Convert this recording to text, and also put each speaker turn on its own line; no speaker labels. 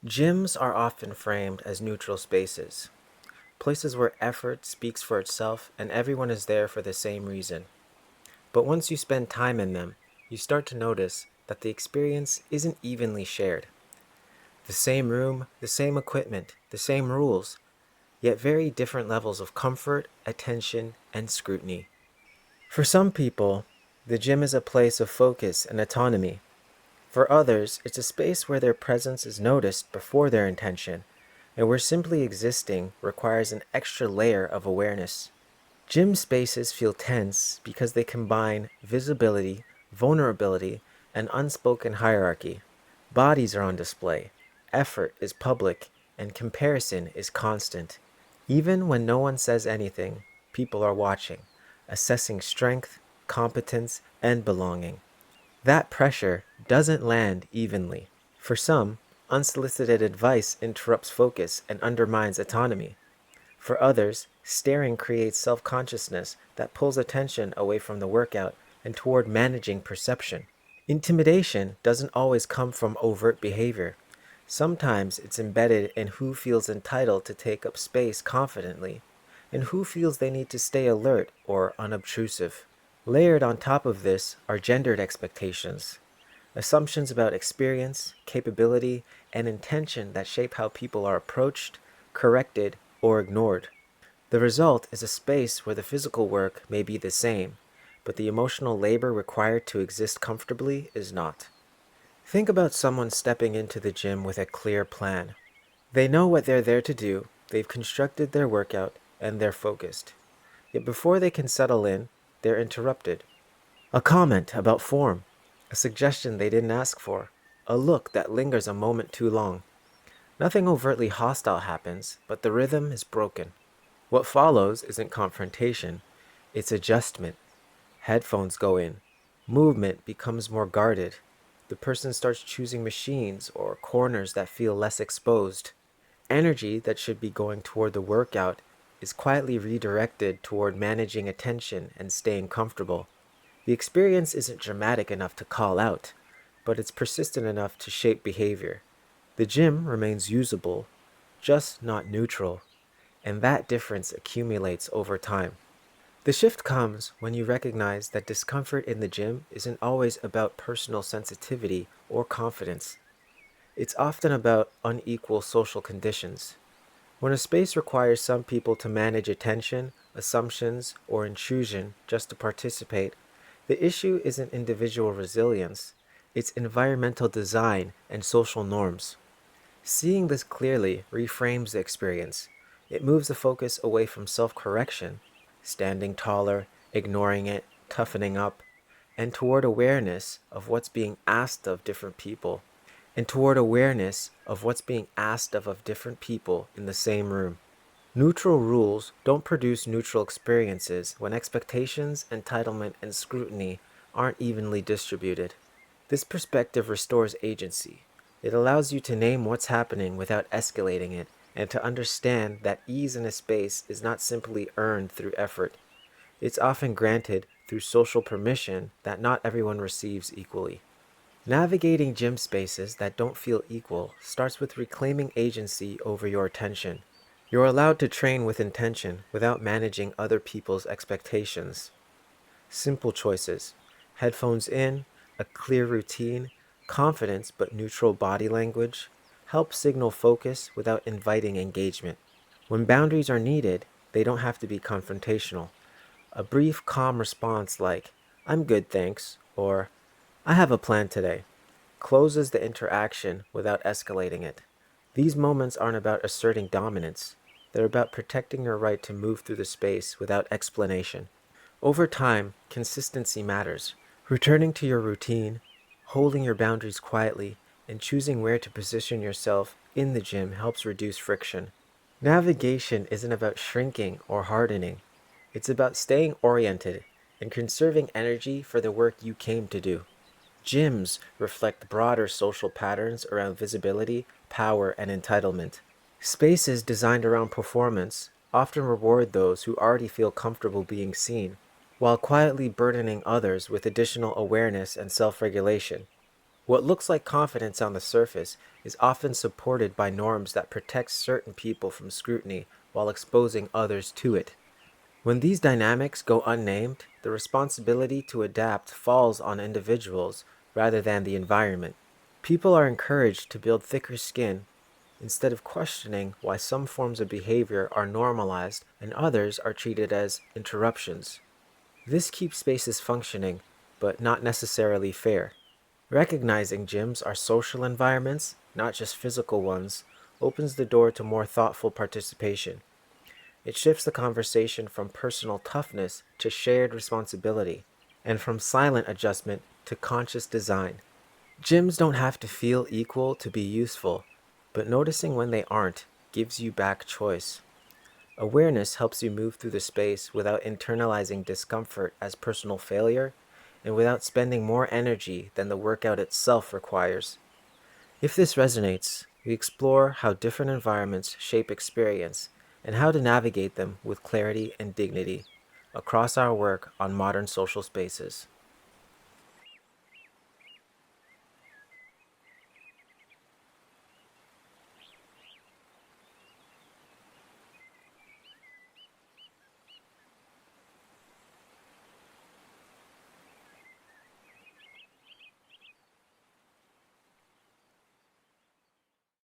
Gyms are often framed as neutral spaces, places where effort speaks for itself and everyone is there for the same reason. But once you spend time in them, you start to notice that the experience isn't evenly shared. The same room, the same equipment, the same rules, yet very different levels of comfort, attention, and scrutiny. For some people, the gym is a place of focus and autonomy. For others, it's a space where their presence is noticed before their intention, and where simply existing requires an extra layer of awareness. Gym spaces feel tense because they combine visibility, vulnerability, and unspoken hierarchy. Bodies are on display, effort is public, and comparison is constant. Even when no one says anything, people are watching, assessing strength, competence, and belonging. That pressure doesn't land evenly. For some, unsolicited advice interrupts focus and undermines autonomy. For others, staring creates self consciousness that pulls attention away from the workout and toward managing perception. Intimidation doesn't always come from overt behavior. Sometimes it's embedded in who feels entitled to take up space confidently and who feels they need to stay alert or unobtrusive. Layered on top of this are gendered expectations, assumptions about experience, capability, and intention that shape how people are approached, corrected, or ignored. The result is a space where the physical work may be the same, but the emotional labor required to exist comfortably is not. Think about someone stepping into the gym with a clear plan. They know what they're there to do, they've constructed their workout, and they're focused. Yet before they can settle in, they're interrupted. A comment about form, a suggestion they didn't ask for, a look that lingers a moment too long. Nothing overtly hostile happens, but the rhythm is broken. What follows isn't confrontation, it's adjustment. Headphones go in. Movement becomes more guarded. The person starts choosing machines or corners that feel less exposed. Energy that should be going toward the workout is quietly redirected toward managing attention and staying comfortable. The experience isn't dramatic enough to call out, but it's persistent enough to shape behavior. The gym remains usable, just not neutral, and that difference accumulates over time. The shift comes when you recognize that discomfort in the gym isn't always about personal sensitivity or confidence. It's often about unequal social conditions. When a space requires some people to manage attention, assumptions, or intrusion just to participate, the issue isn't individual resilience, it's environmental design and social norms. Seeing this clearly reframes the experience. It moves the focus away from self correction, standing taller, ignoring it, toughening up, and toward awareness of what's being asked of different people, and toward awareness of what's being asked of different people in the same room. Neutral rules don't produce neutral experiences when expectations, entitlement, and scrutiny aren't evenly distributed. This perspective restores agency. It allows you to name what's happening without escalating it, and to understand that ease in a space is not simply earned through effort. It's often granted through social permission that not everyone receives equally. Navigating gym spaces that don't feel equal starts with reclaiming agency over your attention. You're allowed to train with intention without managing other people's expectations. Simple choices: headphones in, a clear routine, confidence but neutral body language help signal focus without inviting engagement. When boundaries are needed, they don't have to be confrontational. A brief, calm response like, "I'm good, thanks," or "I have a plan today," closes the interaction without escalating it. These moments aren't about asserting dominance, they're about protecting your right to move through the space without explanation. Over time, consistency matters. Returning to your routine, holding your boundaries quietly, and choosing where to position yourself in the gym helps reduce friction. Navigation isn't about shrinking or hardening. It's about staying oriented and conserving energy for the work you came to do. Gyms reflect broader social patterns around visibility, power, and entitlement. Spaces designed around performance often reward those who already feel comfortable being seen, while quietly burdening others with additional awareness and self regulation. What looks like confidence on the surface is often supported by norms that protect certain people from scrutiny while exposing others to it. When these dynamics go unnamed, the responsibility to adapt falls on individuals rather than the environment. People are encouraged to build thicker skin instead of questioning why some forms of behavior are normalized and others are treated as interruptions. This keeps spaces functioning, but not necessarily fair. Recognizing gyms are social environments, not just physical ones, opens the door to more thoughtful participation. It shifts the conversation from personal toughness to shared responsibility, and from silent adjustment to conscious design. Gyms don't have to feel equal to be useful, but noticing when they aren't gives you back choice. Awareness helps you move through the space without internalizing discomfort as personal failure and without spending more energy than the workout itself requires. If this resonates, we explore how different environments shape experience and how to navigate them with clarity and dignity across our work on modern social spaces.